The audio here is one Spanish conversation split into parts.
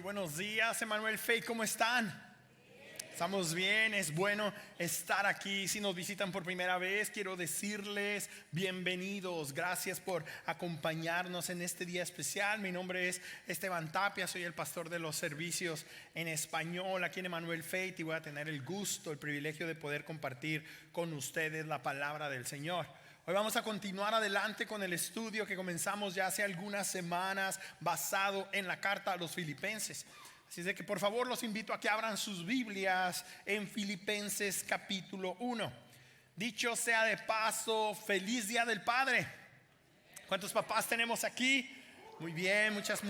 Muy buenos días, Emmanuel Faith, ¿cómo están? Estamos bien, es bueno estar aquí. Si nos visitan por primera vez, quiero decirles bienvenidos. Gracias por acompañarnos en este día especial. Mi nombre es Esteban Tapia, soy el pastor de los servicios en español aquí en Emmanuel Faith y voy a tener el gusto, el privilegio de poder compartir con ustedes la palabra del Señor. Hoy vamos a continuar adelante con el estudio que comenzamos ya hace algunas semanas basado en la carta a los Filipenses. Así es que por favor los invito a que abran sus Biblias en Filipenses capítulo 1. Dicho sea de paso, feliz Día del Padre. ¿Cuántos papás tenemos aquí? Muy bien, muchas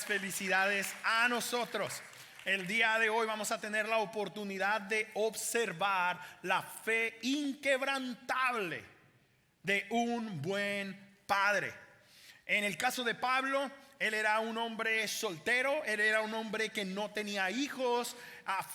felicidades a nosotros. El día de hoy vamos a tener la oportunidad de observar la fe inquebrantable de un buen padre. En el caso de Pablo, él era un hombre soltero, él era un hombre que no tenía hijos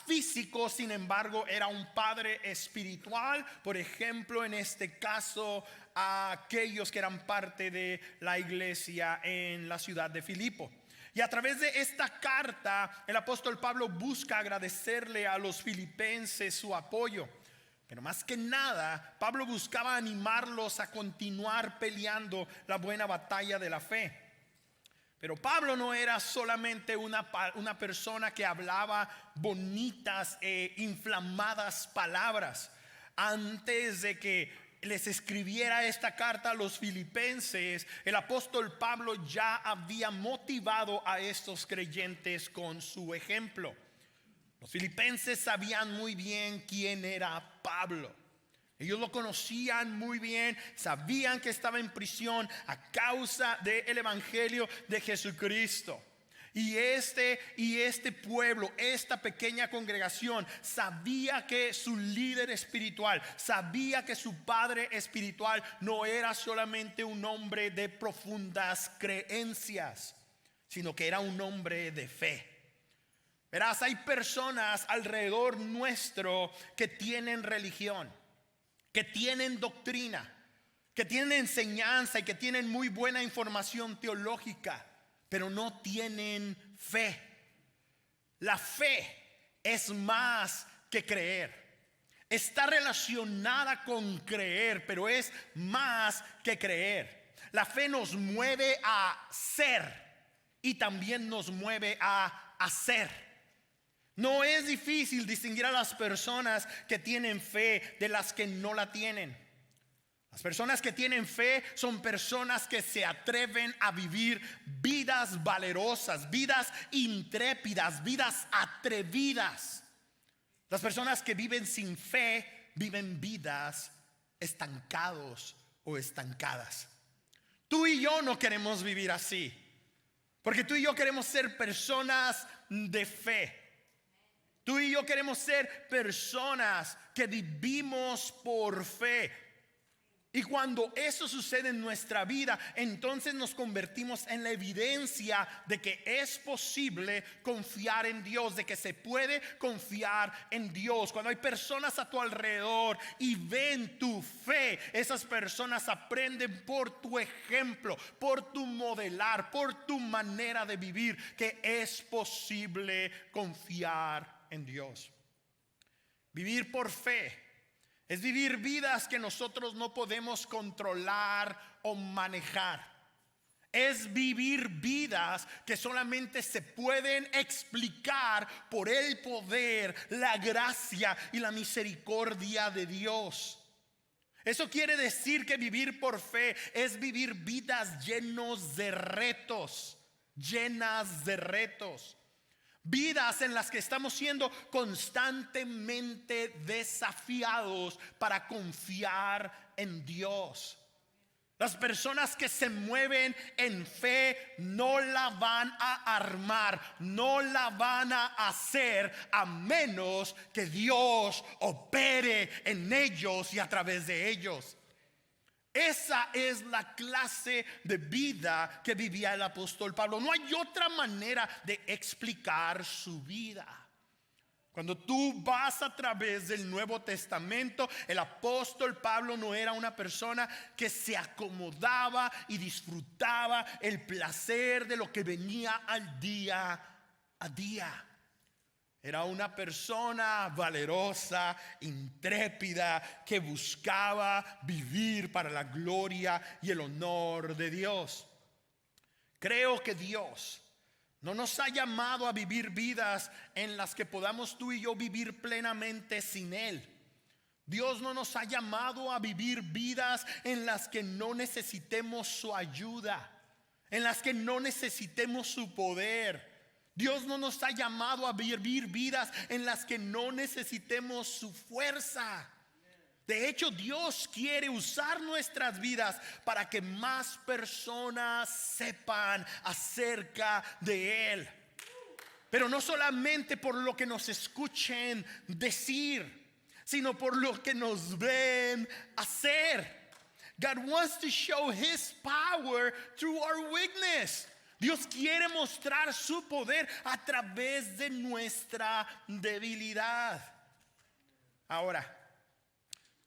físicos, sin embargo era un padre espiritual. Por ejemplo, en este caso, a aquellos que eran parte de la iglesia en la ciudad de Filipo. Y a través de esta carta, el apóstol Pablo busca agradecerle a los filipenses su apoyo. Pero más que nada, Pablo buscaba animarlos a continuar peleando la buena batalla de la fe. Pero Pablo no era solamente una persona que hablaba bonitas e inflamadas palabras. Antes de que les escribiera esta carta a los filipenses, el apóstol Pablo ya había motivado a estos creyentes con su ejemplo. Los filipenses sabían muy bien quién era Pablo. Ellos lo conocían muy bien, sabían que estaba en prisión a causa del evangelio de Jesucristo. Y este pueblo, esta pequeña congregación, sabía que su líder espiritual, sabía que su padre espiritual no era solamente un hombre de profundas creencias, sino que era un hombre de fe. Verás, hay personas alrededor nuestro que tienen religión, que tienen doctrina, que tienen enseñanza y que tienen muy buena información teológica, pero no tienen fe. La fe es más que creer. Está relacionada con creer, pero es más que creer. La fe nos mueve a ser y también nos mueve a hacer. No es difícil distinguir a las personas que tienen fe de las que no la tienen. Las personas que tienen fe son personas que se atreven a vivir vidas valerosas, vidas intrépidas, vidas atrevidas. Las personas que viven sin fe viven vidas estancados o estancadas. Tú y yo no queremos vivir así, porque tú y yo queremos ser personas de fe. Tú y yo queremos ser personas que vivimos por fe. Y cuando eso sucede en nuestra vida, entonces nos convertimos en la evidencia de que es posible confiar en Dios, de que se puede confiar en Dios. Cuando hay personas a tu alrededor y ven tu fe, esas personas aprenden por tu ejemplo, por tu modelar, por tu manera de vivir, que es posible confiar en Dios. Vivir por fe es vivir vidas que nosotros no podemos controlar o manejar. Es vivir vidas que solamente se pueden explicar por el poder, la gracia y la misericordia de Dios. Eso quiere decir que vivir por fe es vivir vidas llenas de retos. Vidas en las que estamos siendo constantemente desafiados para confiar en Dios. Las personas que se mueven en fe no la van a armar, no la van a hacer a menos que Dios opere en ellos y a través de ellos. Esa es la clase de vida que vivía el apóstol Pablo. No hay otra manera de explicar su vida. Cuando tú vas a través del Nuevo Testamento, el apóstol Pablo no era una persona que se acomodaba y disfrutaba el placer de lo que venía al día a día. Era una persona valerosa, intrépida, que buscaba vivir para la gloria y el honor de Dios. Creo que Dios no nos ha llamado a vivir vidas en las que podamos tú y yo vivir plenamente sin Él. Dios no nos ha llamado a vivir vidas en las que no necesitemos su ayuda, en las que no necesitemos su poder. Dios no nos ha llamado a vivir vidas en las que no necesitemos su fuerza. De hecho, Dios quiere usar nuestras vidas para que más personas sepan acerca de Él. Pero no solamente por lo que nos escuchen decir, sino por lo que nos ven hacer. God wants to show His power through our weakness. Dios quiere mostrar su poder a través de nuestra debilidad. Ahora,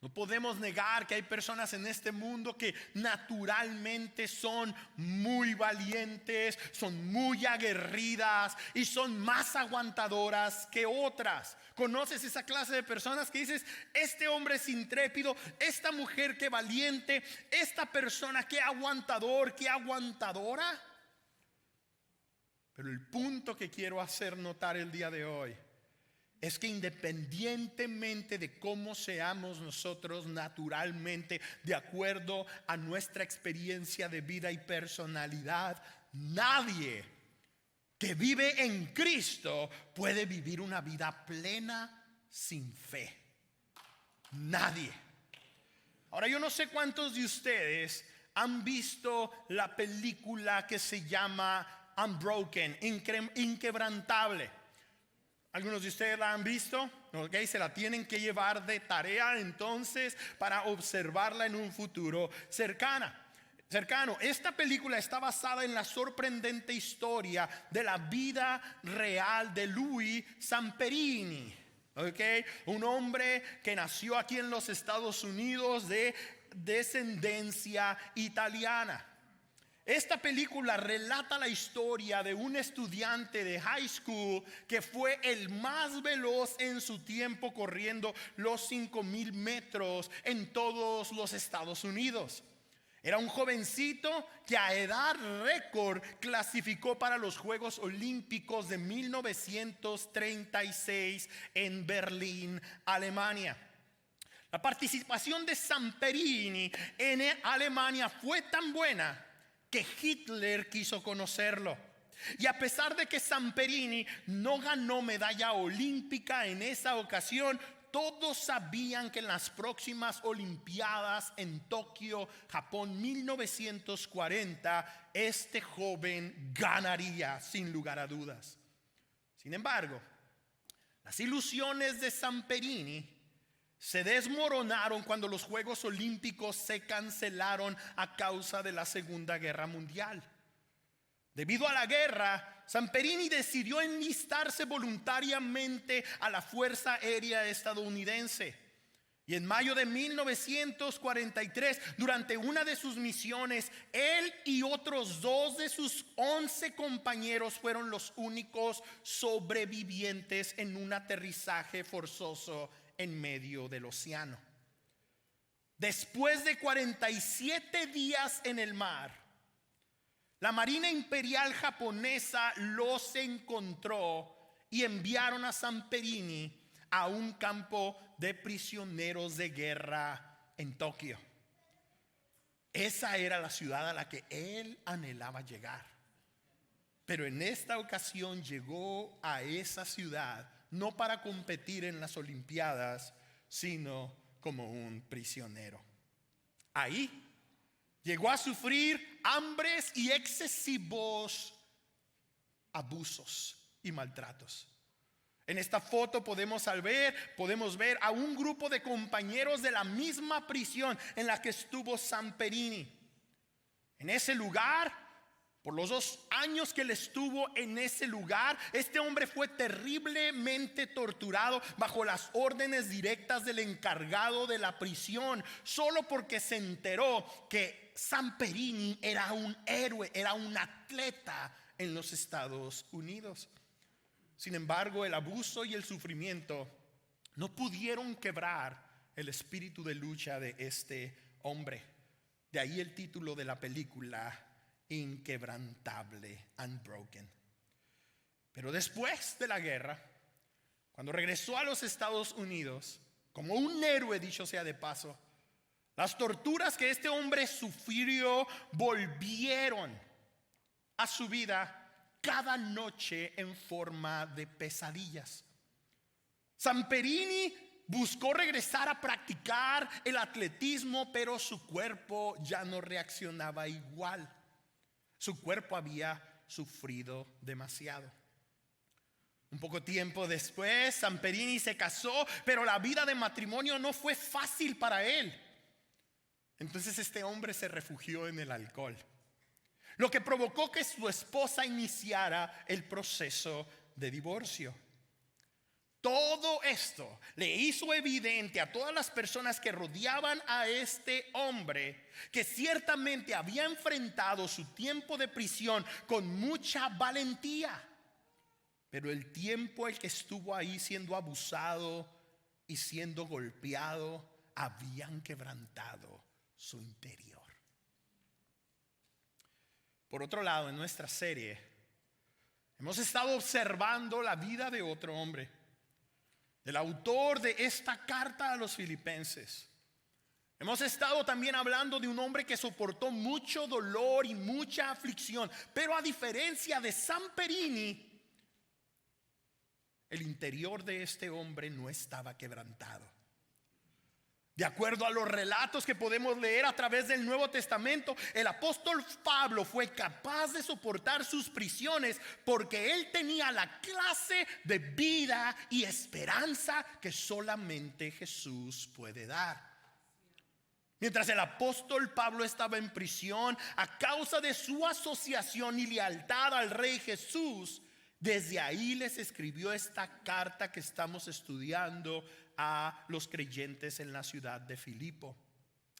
no podemos negar que hay personas en este mundo que naturalmente son muy valientes, son muy aguerridas y son más aguantadoras que otras. ¿Conoces esa clase de personas que dices, este hombre es intrépido, esta mujer que valiente, esta persona que aguantador, que aguantadora? Pero el punto que quiero hacer notar el día de hoy es que independientemente de cómo seamos nosotros naturalmente, de acuerdo a nuestra experiencia de vida y personalidad, nadie que vive en Cristo puede vivir una vida plena sin fe. Nadie. Ahora, yo no sé cuántos de ustedes han visto la película que se llama Unbroken, Inquebrantable. ¿Algunos de ustedes la han visto? Okay, se la tienen que llevar de tarea entonces para observarla en un futuro cercano. Esta película está basada en la sorprendente historia de la vida real de Louis Zamperini. Okay, un hombre que nació aquí en los Estados Unidos de descendencia italiana. Esta película relata la historia de un estudiante de high school que fue el más veloz en su tiempo corriendo los 5,000 metros en todos los Estados Unidos. Era un jovencito que a edad récord clasificó para los Juegos Olímpicos de 1936 en Berlín, Alemania. La participación de Zamperini en Alemania fue tan buena que Hitler quiso conocerlo. Y a pesar de que Zamperini no ganó medalla olímpica en esa ocasión, todos sabían que en las próximas Olimpiadas en Tokio, Japón 1940, este joven ganaría sin lugar a dudas. Sin embargo, las ilusiones de Zamperini se desmoronaron cuando los Juegos Olímpicos se cancelaron a causa de la Segunda Guerra Mundial. Debido a la guerra, Zamperini decidió enlistarse voluntariamente a la Fuerza Aérea estadounidense. Y en mayo de 1943, durante una de sus misiones, él y otros 2 de sus 11 compañeros fueron los únicos sobrevivientes en un aterrizaje forzoso en medio del océano. Después de 47 días en el mar, la Marina Imperial japonesa los encontró y enviaron a Zamperini a un campo de prisioneros de guerra en Tokio. Esa era la ciudad a la que él anhelaba llegar. Pero en esta ocasión llegó a esa ciudad no para competir en las Olimpiadas, sino como un prisionero. Ahí llegó a sufrir hambres y excesivos abusos y maltratos. En esta foto podemos ver a un grupo de compañeros de la misma prisión en la que estuvo Zamperini. En ese lugar Por los 2 años que él estuvo en ese lugar, este hombre fue terriblemente torturado bajo las órdenes directas del encargado de la prisión, solo porque se enteró que Samperini era un héroe, era un atleta en los Estados Unidos. Sin embargo, el abuso y el sufrimiento no pudieron quebrar el espíritu de lucha de este hombre. De ahí el título de la película, Inquebrantable, Unbroken. Pero después de la guerra, cuando regresó a los Estados Unidos, como un héroe, dicho sea de paso, las torturas que este hombre sufrió volvieron a su vida cada noche en forma de pesadillas. Samperini buscó regresar a practicar el atletismo, pero su cuerpo ya no reaccionaba igual. Su cuerpo había sufrido demasiado. Un poco tiempo después, Samperini se casó, pero la vida de matrimonio no fue fácil para él. Entonces este hombre se refugió en el alcohol, lo que provocó que su esposa iniciara el proceso de divorcio. Todo esto le hizo evidente a todas las personas que rodeaban a este hombre que ciertamente había enfrentado su tiempo de prisión con mucha valentía, pero el tiempo el que estuvo ahí siendo abusado y siendo golpeado habían quebrantado su interior. Por otro lado, en nuestra serie hemos estado observando la vida de otro hombre, el autor de esta carta a los Filipenses. Hemos estado también hablando de un hombre que soportó mucho dolor y mucha aflicción, pero a diferencia de Samperini, el interior de este hombre no estaba quebrantado. De acuerdo a los relatos que podemos leer a través del Nuevo Testamento, el apóstol Pablo fue capaz de soportar sus prisiones porque él tenía la clase de vida y esperanza que solamente Jesús puede dar. Mientras el apóstol Pablo estaba en prisión a causa de su asociación y lealtad al Rey Jesús, desde ahí les escribió esta carta que estamos estudiando a los creyentes en la ciudad de Filipo,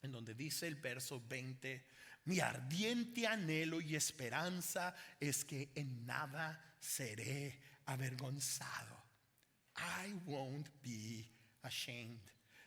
en donde dice el verso 20: mi ardiente anhelo y esperanza es que en nada seré avergonzado. I won't be ashamed.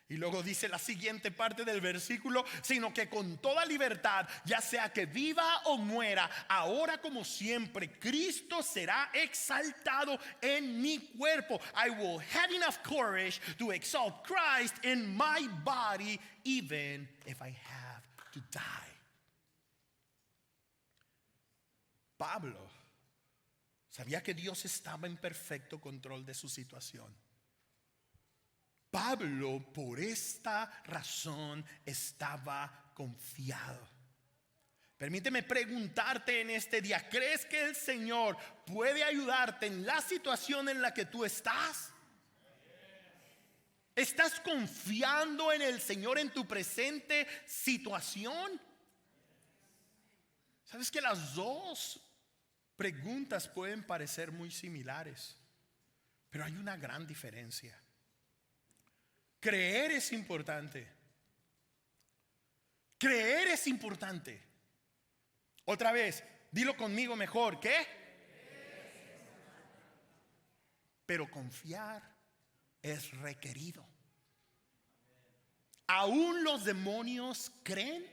Y luego dice la siguiente parte del versículo: sino que con toda libertad, ya sea que viva o muera, ahora como siempre, Cristo será exaltado en mi cuerpo. I will have enough courage to exalt Christ in my body, even if I have to die. Pablo sabía que Dios estaba en perfecto control de su situación. Pablo por esta razón estaba confiado. Permíteme preguntarte en este día: ¿crees que el Señor puede ayudarte en la situación en la que tú estás? ¿Estás confiando en el Señor en tu presente situación? ¿Sabes que las dos preguntas pueden parecer muy similares, pero hay una gran diferencia? Creer es importante. Creer es importante. Otra vez, dilo conmigo mejor. ¿Qué? Pero confiar es requerido. Aún los demonios creen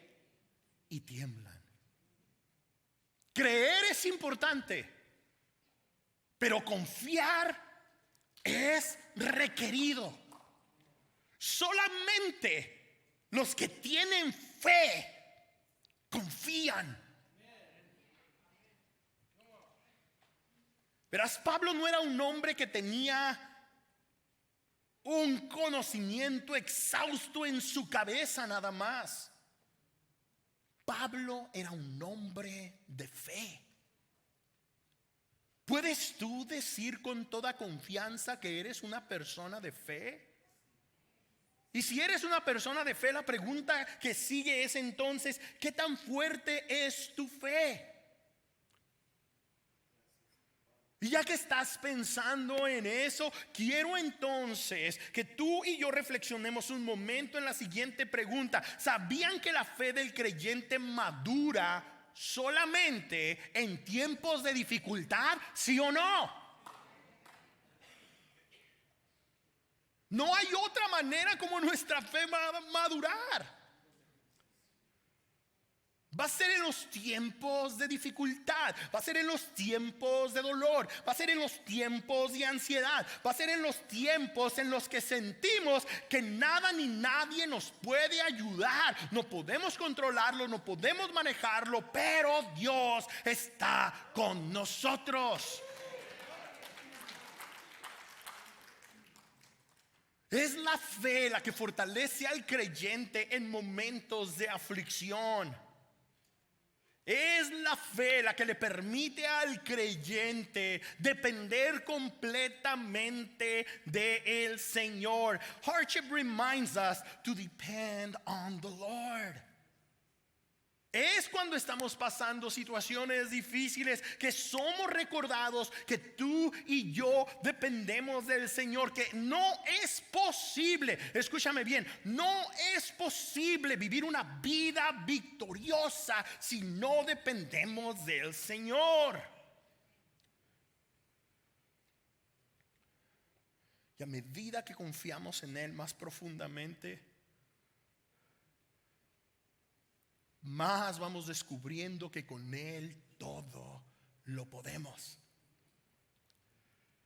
y tiemblan. Creer es importante, pero confiar es requerido. Solamente los que tienen fe confían. Verás, Pablo no era un hombre que tenía un conocimiento exhausto en su cabeza nada más. Pablo era un hombre de fe. ¿Puedes tú decir con toda confianza que eres una persona de fe? Y si eres una persona de fe, la pregunta que sigue es entonces: ¿qué tan fuerte es tu fe? Y ya que estás pensando en eso, quiero entonces que tú y yo reflexionemos un momento en la siguiente pregunta. ¿Sabían que la fe del creyente madura solamente en tiempos de dificultad? ¿Sí o no? No hay otra manera como nuestra fe va a madurar. Va a ser en los tiempos de dificultad, va a ser en los tiempos de dolor, va a ser en los tiempos de ansiedad, va a ser en los tiempos en los que sentimos que nada ni nadie nos puede ayudar. No podemos controlarlo, no podemos manejarlo, pero Dios está con nosotros. Es la fe la que fortalece al creyente en momentos de aflicción. Es la fe la que le permite al creyente depender completamente del Señor. Hardship reminds us to depend on the Lord. Es cuando estamos pasando situaciones difíciles que somos recordados que tú y yo dependemos del Señor, que no es posible, escúchame bien, no es posible vivir una vida victoriosa si no dependemos del Señor. Y a medida que confiamos en Él más profundamente, más vamos descubriendo que con Él todo lo podemos.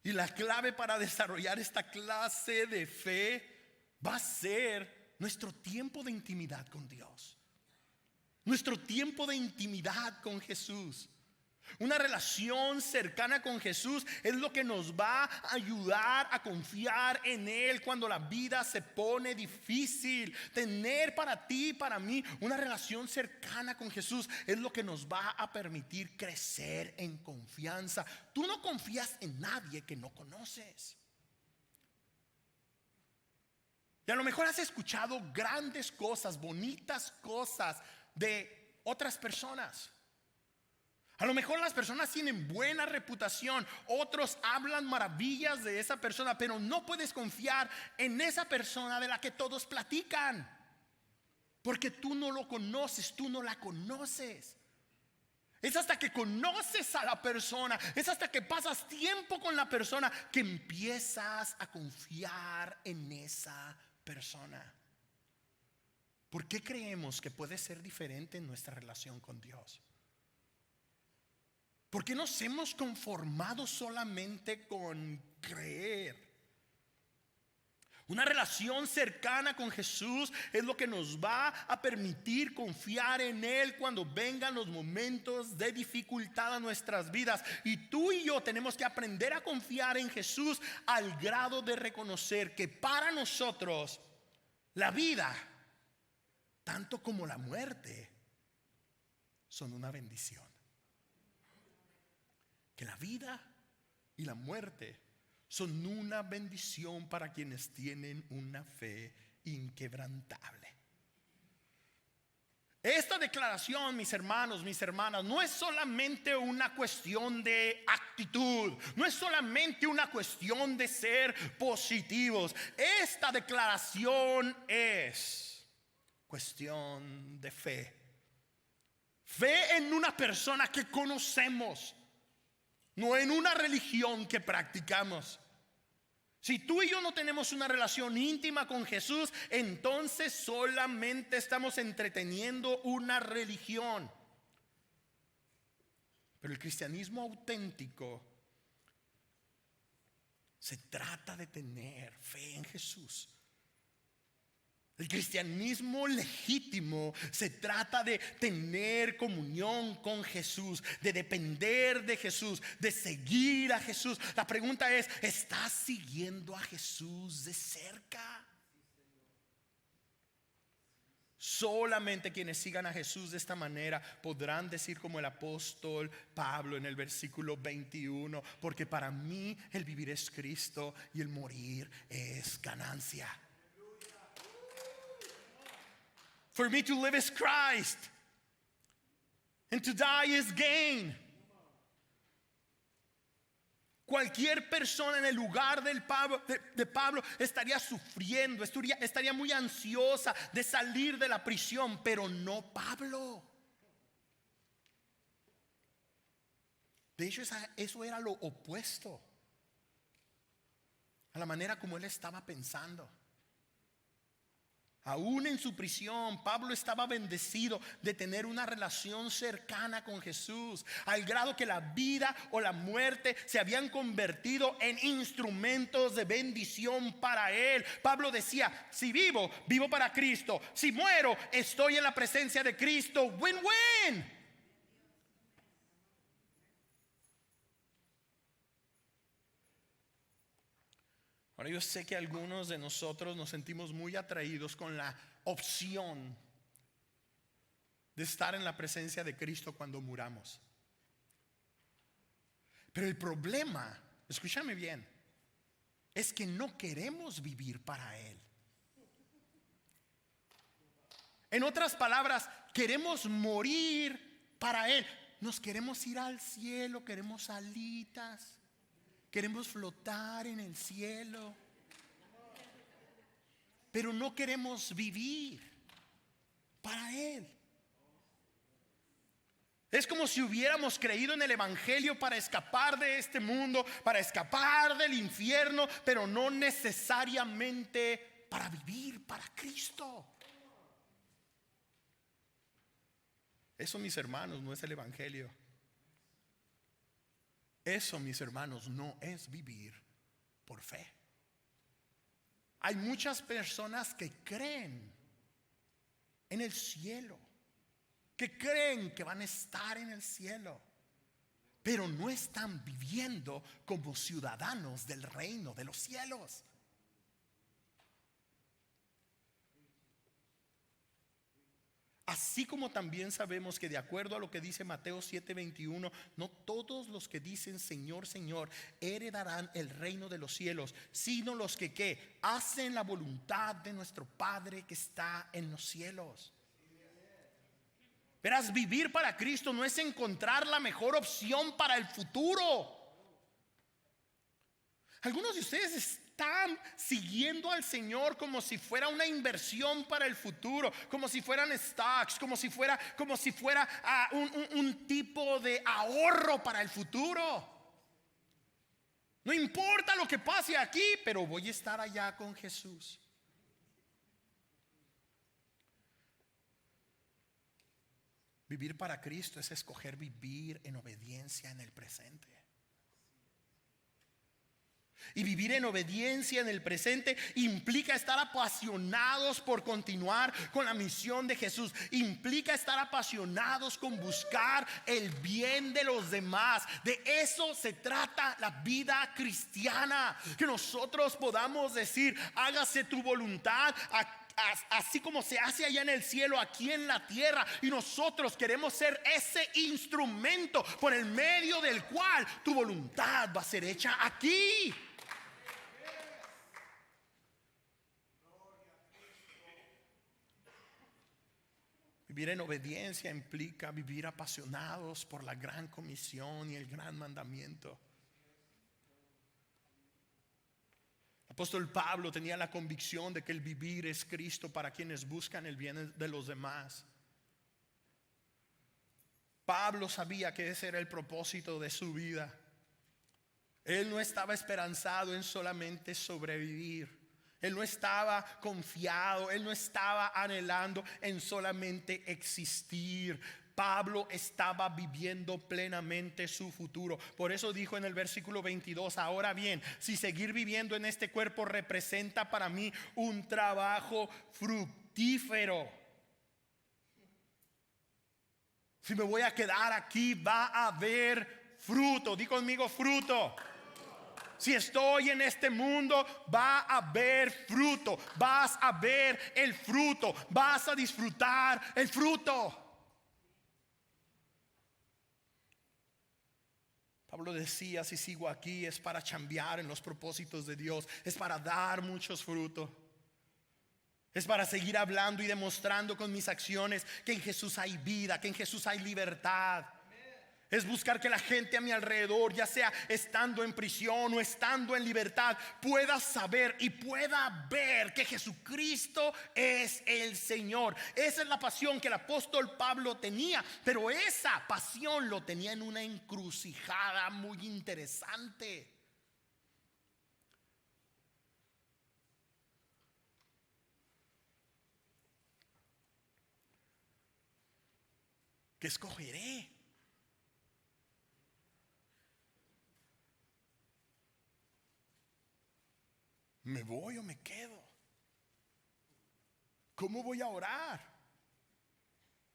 Y la clave para desarrollar esta clase de fe va a ser nuestro tiempo de intimidad con Dios. Nuestro tiempo de intimidad con Jesús. Una relación cercana con Jesús es lo que nos va a ayudar a confiar en Él cuando la vida se pone difícil. Tener para ti y para mí una relación cercana con Jesús es lo que nos va a permitir crecer en confianza. Tú no confías en nadie que no conoces. Y a lo mejor has escuchado grandes cosas, bonitas cosas de otras personas. A lo mejor las personas tienen buena reputación, otros hablan maravillas de esa persona, pero no puedes confiar en esa persona de la que todos platican, porque tú no lo conoces, tú no la conoces. Es hasta que conoces a la persona, es hasta que pasas tiempo con la persona que empiezas a confiar en esa persona. ¿Por qué creemos que puede ser diferente en nuestra relación con Dios? ¿Por qué nos hemos conformado solamente con creer? Una relación cercana con Jesús es lo que nos va a permitir confiar en Él cuando vengan los momentos de dificultad a nuestras vidas. Y tú y yo tenemos que aprender a confiar en Jesús al grado de reconocer que para nosotros la vida, tanto como la muerte, son una bendición. Que la vida y la muerte son una bendición para quienes tienen una fe inquebrantable. Esta declaración, mis hermanos, mis hermanas, no es solamente una cuestión de actitud, no es solamente una cuestión de ser positivos. Esta declaración es cuestión de fe. Fe en una persona que conocemos, no en una religión que practicamos. Si tú y yo no tenemos una relación íntima con Jesús, entonces solamente estamos entreteniendo una religión. Pero el cristianismo auténtico se trata de tener fe en Jesús. El cristianismo legítimo se trata de tener comunión con Jesús, de depender de Jesús, de seguir a Jesús. La pregunta es, ¿estás siguiendo a Jesús de cerca? Solamente quienes sigan a Jesús de esta manera podrán decir como el apóstol Pablo en el versículo 21, porque para mí el vivir es Cristo y el morir es ganancia. For me to live is Christ, and to die is gain. Cualquier persona en el lugar de Pablo estaría sufriendo, estaría muy ansiosa de salir de la prisión, pero no Pablo. De hecho, eso era lo opuesto a la manera como él estaba pensando. Aún en su prisión, Pablo estaba bendecido de tener una relación cercana con Jesús, al grado que la vida o la muerte se habían convertido en instrumentos de bendición para él. Pablo decía: si vivo, vivo para Cristo; si muero, estoy en la presencia de Cristo. Win-win. Ahora, yo sé que algunos de nosotros nos sentimos muy atraídos con la opción de estar en la presencia de Cristo cuando muramos. Pero el problema, escúchame bien, es que no queremos vivir para Él. En otras palabras, queremos morir para Él. Nos queremos ir al cielo, queremos alitas, queremos flotar en el cielo, pero no queremos vivir para Él. Es como si hubiéramos creído en el evangelio para escapar de este mundo, para escapar del infierno, pero no necesariamente para vivir para Cristo. Eso, mis hermanos, no es el evangelio. Eso, mis hermanos, no es vivir por fe. Hay muchas personas que creen en el cielo, que creen que van a estar en el cielo, pero no están viviendo como ciudadanos del reino de los cielos. Así como también sabemos que, de acuerdo a lo que dice Mateo 7:21, no todos los que dicen Señor, Señor heredarán el reino de los cielos, sino los que ¿qué? Hacen la voluntad de nuestro Padre que está en los cielos. Verás, vivir para Cristo no es encontrar la mejor opción para el futuro. Algunos de ustedes están siguiendo al Señor como si fuera una inversión para el futuro, como si fueran stocks, como si fuera un tipo de ahorro para el futuro. No importa lo que pase aquí, pero voy a estar allá con Jesús. Vivir para Cristo es escoger vivir en obediencia en el presente. Y vivir en obediencia en el presente implica estar apasionados por continuar con la misión de Jesús. Implica estar apasionados con buscar el bien de los demás. De eso se trata la vida cristiana. Que nosotros podamos decir: hágase tu voluntad, así como se hace allá en el cielo, aquí en la tierra. Y nosotros queremos ser ese instrumento por el medio del cual tu voluntad va a ser hecha aquí. Vivir en obediencia implica vivir apasionados por la gran comisión y el gran mandamiento. El apóstol Pablo tenía la convicción de que el vivir es Cristo para quienes buscan el bien de los demás. Pablo sabía que ese era el propósito de su vida. Él no estaba esperanzado en solamente sobrevivir. Él no estaba confiado, él no estaba anhelando en solamente existir. Pablo estaba viviendo plenamente su futuro. Por eso dijo en el versículo 22: ahora bien, si seguir viviendo en este cuerpo representa para mí un trabajo fructífero, si me voy a quedar aquí, va a haber fruto. Di conmigo: fruto. Si estoy en este mundo, va a haber fruto. Vas a ver el fruto. Vas a disfrutar el fruto. Pablo decía: si sigo aquí es para chambear en los propósitos de Dios. Es para dar muchos frutos. Es para seguir hablando y demostrando con mis acciones que en Jesús hay vida, que en Jesús hay libertad. Es buscar que la gente a mi alrededor, ya sea estando en prisión o estando en libertad, pueda saber y pueda ver que Jesucristo es el Señor. Esa es la pasión que el apóstol Pablo tenía, pero esa pasión lo tenía en una encrucijada muy interesante. ¿Qué escogeré? ¿Me voy o me quedo? ¿Cómo voy a orar?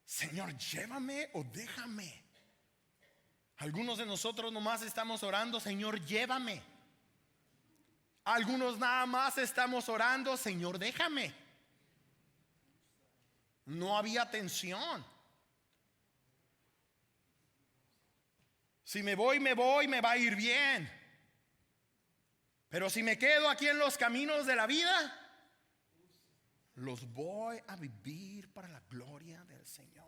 Señor, llévame o déjame. Algunos de nosotros nomás estamos orando, Señor, llévame. Algunos nada más estamos orando, Señor, déjame. No había tensión. Si me voy, me va a ir bien. Pero si me quedo aquí en los caminos de la vida, los voy a vivir para la gloria del Señor.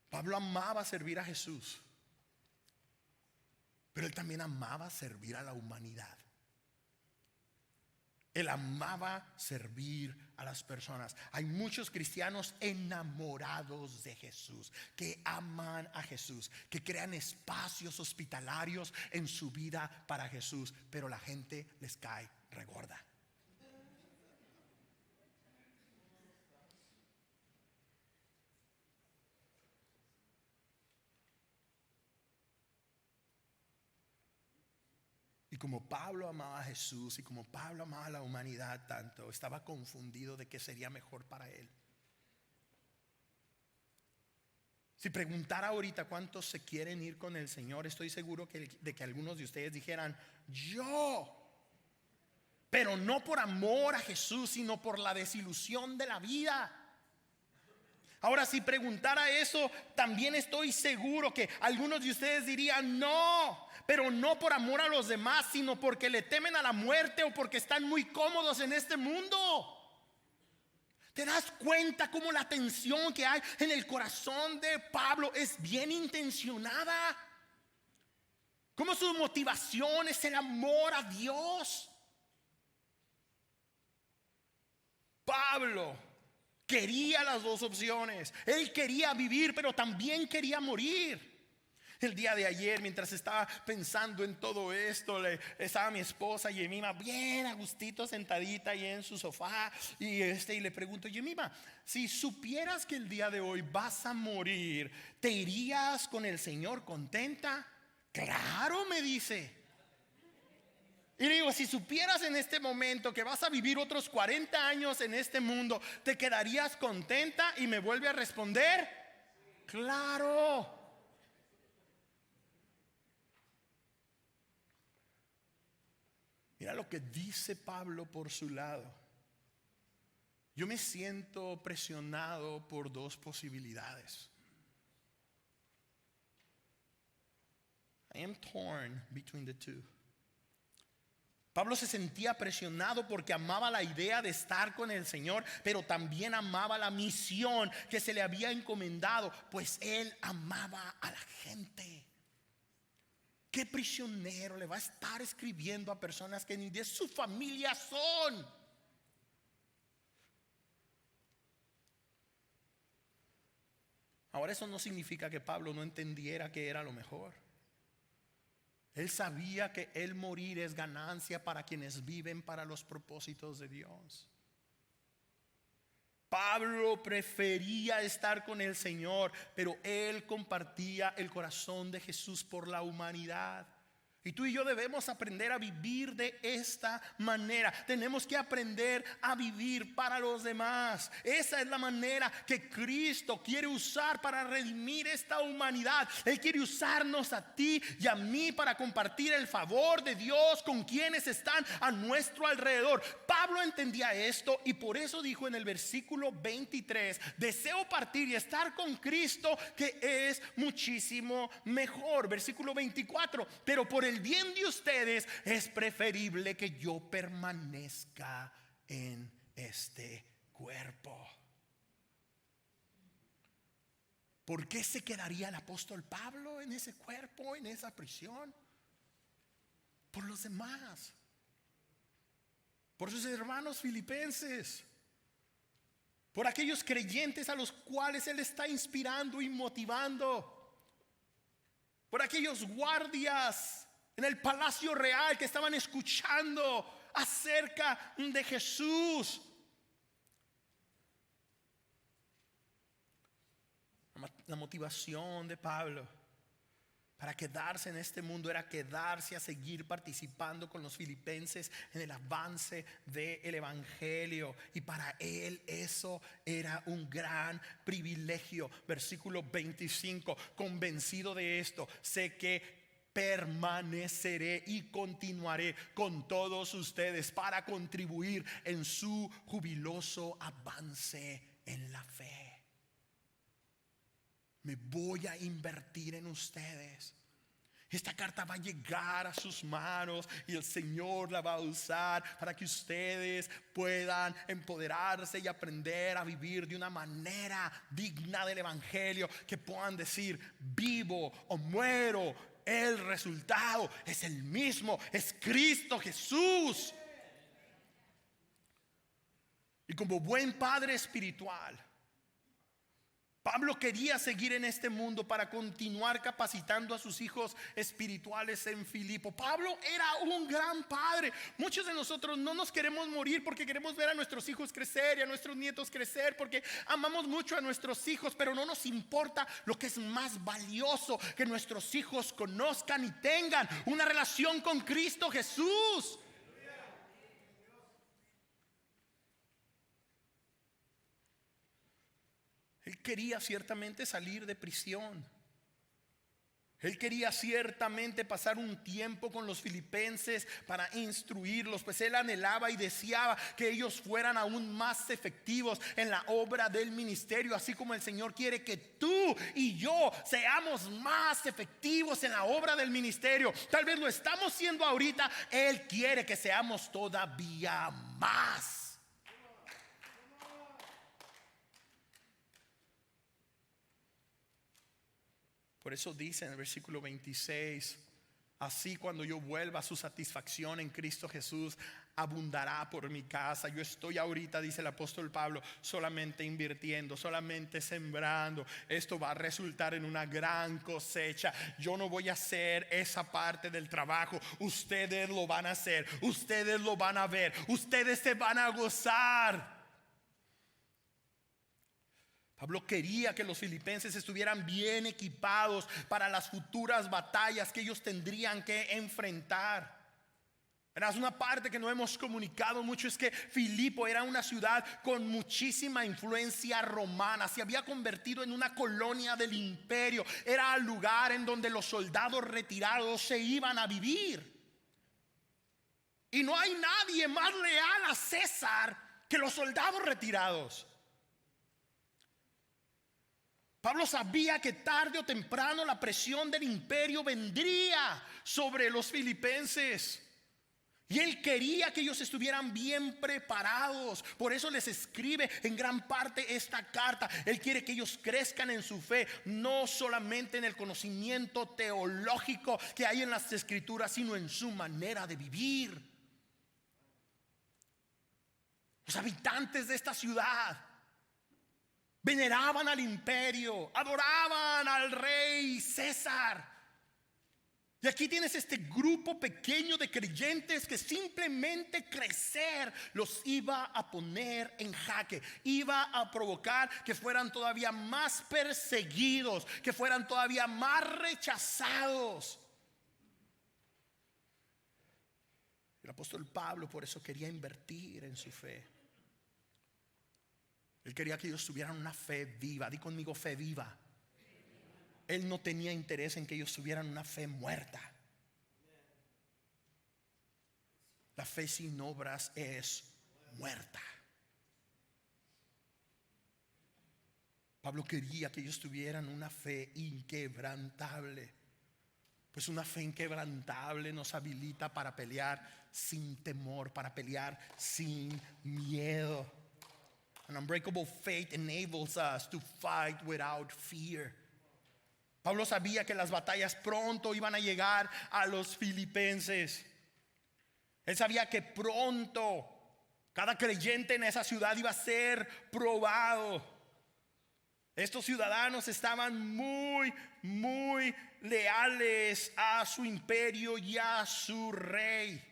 Pablo amaba servir a Jesús, pero él también amaba servir a la humanidad. Él amaba servir a las personas. Hay muchos cristianos enamorados de Jesús, que aman a Jesús, que crean espacios hospitalarios en su vida para Jesús, pero la gente les cae regorda. Y como Pablo amaba a Jesús y como Pablo amaba a la humanidad tanto, estaba confundido de qué sería mejor para él. Si preguntara ahorita cuántos se quieren ir con el Señor, estoy seguro de que algunos de ustedes dijeran, yo. Pero no por amor a Jesús, sino por la desilusión de la vida. Ahora, si preguntara eso, también estoy seguro que algunos de ustedes dirían no, pero no por amor a los demás, sino porque le temen a la muerte o porque están muy cómodos en este mundo. ¿Te das cuenta cómo la tensión que hay en el corazón de Pablo es bien intencionada? Cómo su motivación es el amor a Dios. Pablo quería las dos opciones. Él quería vivir, pero también quería morir. El día de ayer, mientras estaba pensando en todo esto, estaba mi esposa Yemima bien a gustito sentadita ahí en su sofá y le pregunto, Yemima, si supieras que el día de hoy vas a morir, ¿te irías con el Señor contenta? Claro, me dice. Y le digo, si supieras en este momento que vas a vivir otros 40 años en este mundo, ¿te quedarías contenta? Y me vuelve a responder, claro. Mira lo que dice Pablo por su lado. Yo me siento presionado por dos posibilidades. I am torn between the two. Pablo se sentía presionado porque amaba la idea de estar con el Señor, pero también amaba la misión que se le había encomendado, pues él amaba a la gente. ¿Qué prisionero le va a estar escribiendo a personas que ni de su familia son? Ahora, eso no significa que Pablo no entendiera que era lo mejor. Él sabía que el morir es ganancia para quienes viven para los propósitos de Dios. Pablo prefería estar con el Señor, pero él compartía el corazón de Jesús por la humanidad. Y tú y yo debemos aprender a vivir de esta manera. Tenemos que aprender a vivir para los demás. Esa es la manera que Cristo quiere usar para redimir esta humanidad. Él quiere usarnos a ti y a mí para compartir el favor de Dios con quienes están a nuestro alrededor. Pablo entendía esto y por eso dijo en el versículo 23: deseo partir y estar con Cristo, que es muchísimo mejor. Versículo 24: pero por el bien de ustedes es preferible que yo permanezca en este cuerpo. ¿Por qué se quedaría el apóstol Pablo en ese cuerpo, en esa prisión? Por los demás, por sus hermanos filipenses, por aquellos creyentes a los cuales Él está inspirando y motivando, por aquellos guardias en el palacio real que estaban escuchando acerca de Jesús. La motivación de Pablo para quedarse en este mundo era quedarse a seguir participando con los filipenses en el avance del evangelio. Y para él eso era un gran privilegio. Versículo 25: convencido de esto, sé que permaneceré y continuaré con todos ustedes para contribuir en su jubiloso avance en la fe. Me voy a invertir en ustedes. Esta carta va a llegar a sus manos y el Señor la va a usar para que ustedes puedan empoderarse y aprender a vivir de una manera digna del evangelio, que puedan decir: vivo o muero, el resultado es el mismo, es Cristo Jesús. Y como buen padre espiritual, Pablo quería seguir en este mundo para continuar capacitando a sus hijos espirituales en Filipo. Pablo era un gran padre. Muchos de nosotros no nos queremos morir porque queremos ver a nuestros hijos crecer y a nuestros nietos crecer, porque amamos mucho a nuestros hijos, pero no nos importa lo que es más valioso: que nuestros hijos conozcan y tengan una relación con Cristo Jesús. Él quería ciertamente salir de prisión. Él quería ciertamente pasar un tiempo con los filipenses para instruirlos, pues él anhelaba y deseaba que ellos fueran aún más efectivos en la obra del ministerio, así como el Señor quiere que tú y yo seamos más efectivos en la obra del ministerio. Tal vez lo estamos siendo ahorita, Él quiere que seamos todavía más. Por eso dice en el versículo 26: así, cuando yo vuelva, a su satisfacción en Cristo Jesús abundará por mi casa. Yo estoy ahorita, dice el apóstol Pablo, solamente invirtiendo, solamente sembrando. Esto va a resultar en una gran cosecha. Yo no voy a hacer esa parte del trabajo. Ustedes lo van a hacer. Ustedes lo van a ver. Ustedes se van a gozar. Pablo quería que los filipenses estuvieran bien equipados para las futuras batallas que ellos tendrían que enfrentar. Verás, una parte que no hemos comunicado mucho es que Filipo era una ciudad con muchísima influencia romana. Se había convertido en una colonia del imperio. Era el lugar en donde los soldados retirados se iban a vivir. Y no hay nadie más leal a César que los soldados retirados. Pablo sabía que tarde o temprano la presión del imperio vendría sobre los filipenses. Y él quería que ellos estuvieran bien preparados. Por eso les escribe en gran parte esta carta. Él quiere que ellos crezcan en su fe, no solamente en el conocimiento teológico que hay en las escrituras, sino en su manera de vivir. Los habitantes de esta ciudad veneraban al imperio, adoraban al rey César. Y aquí tienes este grupo pequeño de creyentes que simplemente crecer los iba a poner en jaque, iba a provocar que fueran todavía más perseguidos, que fueran todavía más rechazados. El apóstol Pablo por eso quería invertir en su fe. Él quería que ellos tuvieran una fe viva. Di conmigo: fe viva. Él no tenía interés en que ellos tuvieran una fe muerta. La fe sin obras es muerta. Pablo quería que ellos tuvieran una fe inquebrantable, pues una fe inquebrantable nos habilita para pelear sin temor, para pelear sin miedo. An unbreakable faith enables us to fight without fear. Pablo sabía que las batallas pronto iban a llegar a los filipenses. Él sabía que pronto cada creyente en esa ciudad iba a ser probado. Estos ciudadanos estaban muy leales a su imperio y a su rey.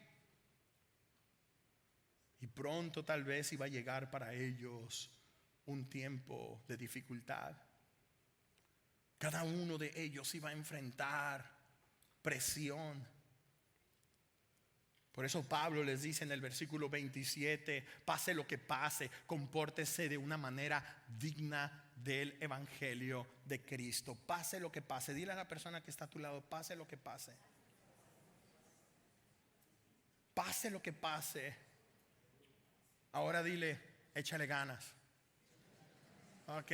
Y pronto tal vez iba a llegar para ellos un tiempo de dificultad. Cada uno de ellos iba a enfrentar presión. Por eso Pablo les dice en el versículo 27, pase lo que pase, compórtese de una manera digna del evangelio de Cristo. Pase lo que pase. Dile a la persona que está a tu lado, pase lo que pase. Pase lo que pase. Ahora dile, échale ganas. Ok,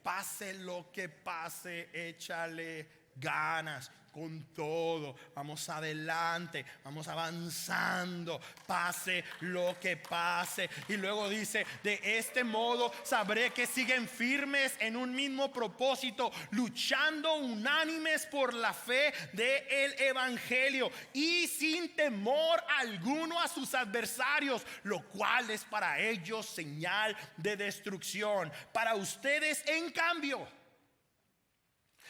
pase lo que pase, échale ganas. Con todo, vamos adelante, vamos avanzando, pase lo que pase. Y luego dice, de este modo sabré que siguen firmes en un mismo propósito, luchando unánimes por la fe del evangelio y sin temor alguno a sus adversarios, lo cual es para ellos señal de destrucción. Para ustedes, en cambio,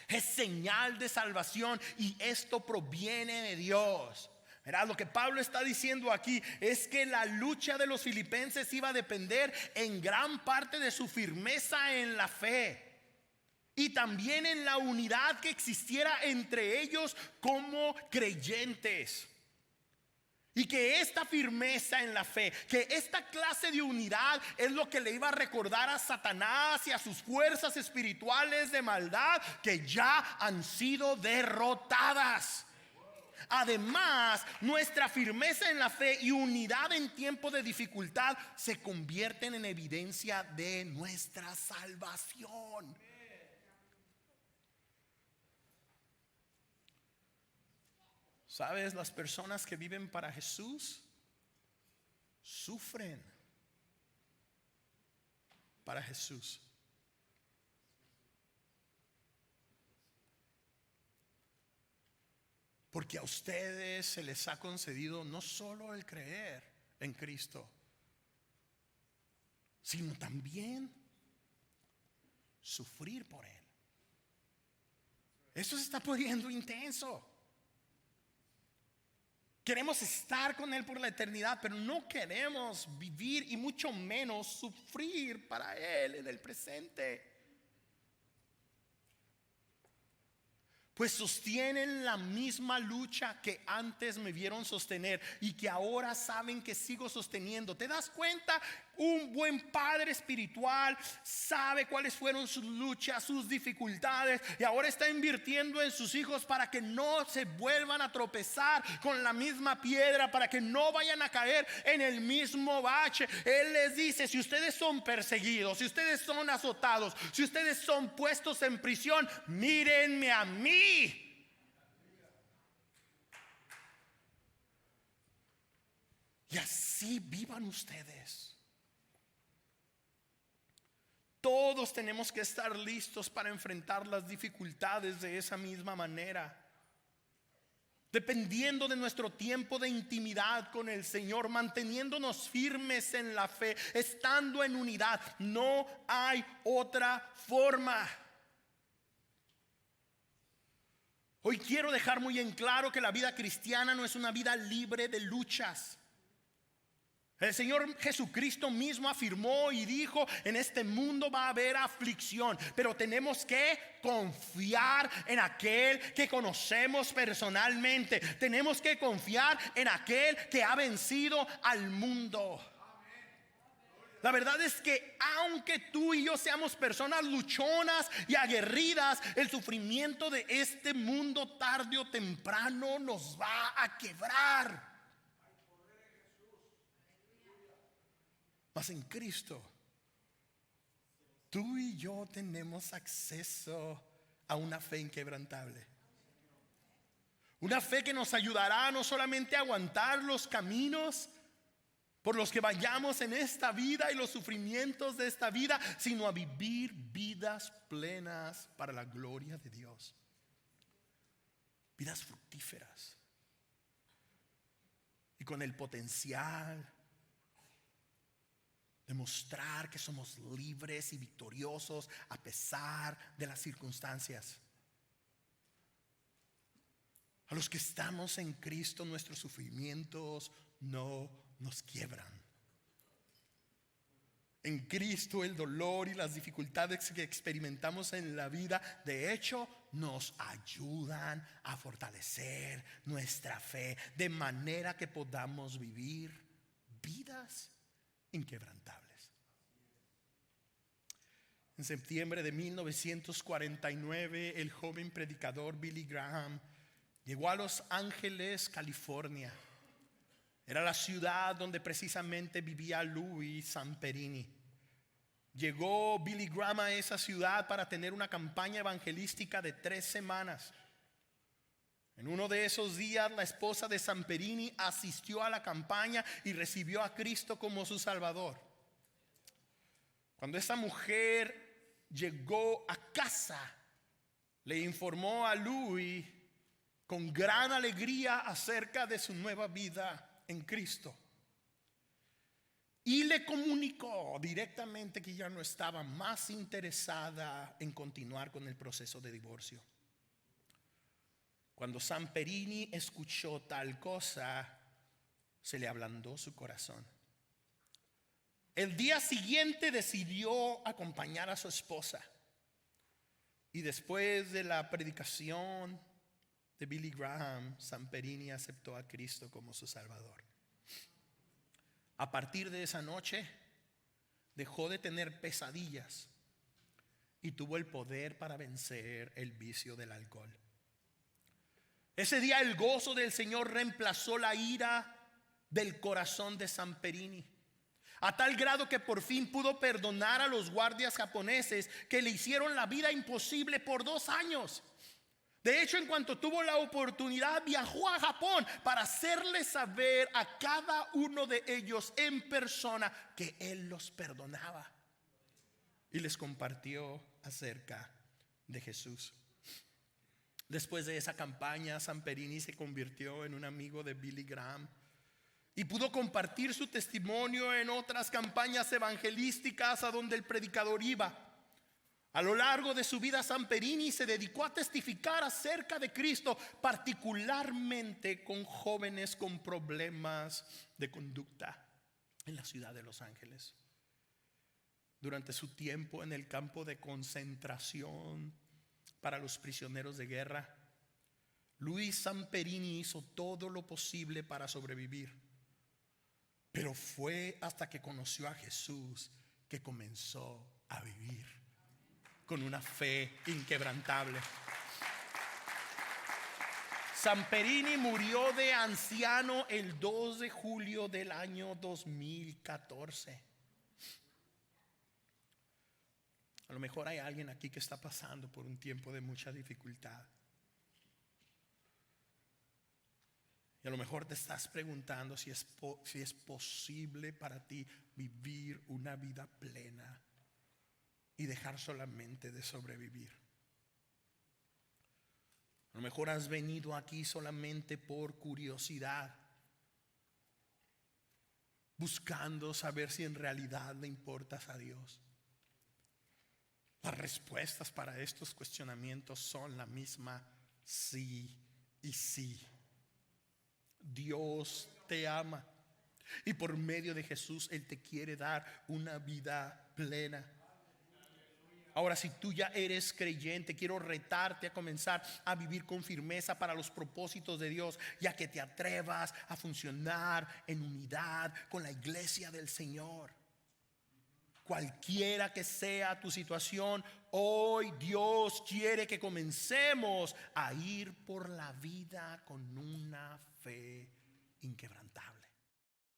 es señal de salvación, y esto proviene de Dios. Verá, lo que Pablo está diciendo aquí es que la lucha de los filipenses iba a depender en gran parte de su firmeza en la fe y también en la unidad que existiera entre ellos como creyentes. Y que esta firmeza en la fe, que esta clase de unidad es lo que le iba a recordar a Satanás y a sus fuerzas espirituales de maldad que ya han sido derrotadas. Además, nuestra firmeza en la fe y unidad en tiempo de dificultad se convierten en evidencia de nuestra salvación. ¿Sabes? Las personas que viven para Jesús sufren para Jesús. Porque a ustedes se les ha concedido no solo el creer en Cristo, sino también sufrir por Él. Eso se está poniendo intenso. Queremos estar con Él por la eternidad, pero no queremos vivir y mucho menos sufrir para Él en el presente. Pues sostienen la misma lucha que antes me vieron sostener y que ahora saben que sigo sosteniendo. ¿Te das cuenta? Un buen padre espiritual sabe cuáles fueron sus luchas, sus dificultades, y ahora está invirtiendo en sus hijos para que no se vuelvan a tropezar con la misma piedra, para que no vayan a caer en el mismo bache. Él les dice, si ustedes son perseguidos, si ustedes son azotados, si ustedes son puestos en prisión, mírenme a mí. Y así vivan ustedes. Todos tenemos que estar listos para enfrentar las dificultades de esa misma manera, dependiendo de nuestro tiempo de intimidad con el Señor, manteniéndonos firmes en la fe, estando en unidad. No hay otra forma. Hoy quiero dejar muy en claro que la vida cristiana no es una vida libre de luchas. El Señor Jesucristo mismo afirmó y dijo, en este mundo va a haber aflicción, pero tenemos que confiar en aquel que conocemos personalmente. Tenemos que confiar en aquel que ha vencido al mundo. La verdad es que aunque tú y yo seamos personas luchonas y aguerridas, el sufrimiento de este mundo tarde o temprano nos va a quebrar. Mas en Cristo, tú y yo tenemos acceso a una fe inquebrantable. Una fe que nos ayudará no solamente a aguantar los caminos por los que vayamos en esta vida y los sufrimientos de esta vida, sino a vivir vidas plenas para la gloria de Dios. vidas fructíferas y con el potencial de mostrar que somos libres y victoriosos a pesar de las circunstancias. A los que estamos en Cristo, nuestros sufrimientos no nos quiebran. En Cristo el dolor y las dificultades que experimentamos en la vida, de hecho, nos ayudan a fortalecer nuestra fe, de manera que podamos vivir vidas inquebrantables. En septiembre de 1949, el joven predicador Billy Graham llegó a Los Ángeles, California. Era la ciudad donde precisamente vivía Louis Zamperini. Llegó Billy Graham a esa ciudad para tener una campaña evangelística de 3 semanas. En uno de esos días, la esposa de Zamperini asistió a la campaña y recibió a Cristo como su Salvador. Cuando esa mujer llegó a casa, le informó a Louis con gran alegría acerca de su nueva vida en Cristo. Y le comunicó directamente que ya no estaba más interesada en continuar con el proceso de divorcio. Cuando Zamperini escuchó tal cosa, se le ablandó su corazón. El día siguiente decidió acompañar a su esposa. Y después de la predicación de Billy Graham, Zamperini aceptó a Cristo como su Salvador. A partir de esa noche, dejó de tener pesadillas y tuvo el poder para vencer el vicio del alcohol. Ese día el gozo del Señor reemplazó la ira del corazón de Zamperini, a tal grado que por fin pudo perdonar a los guardias japoneses que le hicieron la vida imposible por 2 años. De hecho, en cuanto tuvo la oportunidad, viajó a Japón para hacerle saber a cada uno de ellos en persona que él los perdonaba. Y les compartió acerca de Jesús. Después de esa campaña, Zamperini se convirtió en un amigo de Billy Graham y pudo compartir su testimonio en otras campañas evangelísticas a donde el predicador iba. A lo largo de su vida, Zamperini se dedicó a testificar acerca de Cristo, particularmente con jóvenes con problemas de conducta en la ciudad de Los Ángeles. Durante su tiempo en el campo de concentración para los prisioneros de guerra, Louis Zamperini hizo todo lo posible para sobrevivir. Pero fue hasta que conoció a Jesús que comenzó a vivir con una fe inquebrantable. Zamperini murió de anciano el 2 de julio del año 2014. A lo mejor hay alguien aquí que está pasando por un tiempo de mucha dificultad. Y a lo mejor te estás preguntando si es posible para ti vivir una vida plena y dejar solamente de sobrevivir. A lo mejor has venido aquí solamente por curiosidad, buscando saber si en realidad le importas a Dios. Las respuestas para estos cuestionamientos son la misma: sí y sí. Dios te ama y por medio de Jesús Él te quiere dar una vida plena. Ahora, si tú ya eres creyente, quiero retarte a comenzar a vivir con firmeza para los propósitos de Dios, ya que te atrevas a funcionar en unidad con la iglesia del Señor. Cualquiera que sea tu situación, hoy Dios quiere que comencemos a ir por la vida con una fe inquebrantable.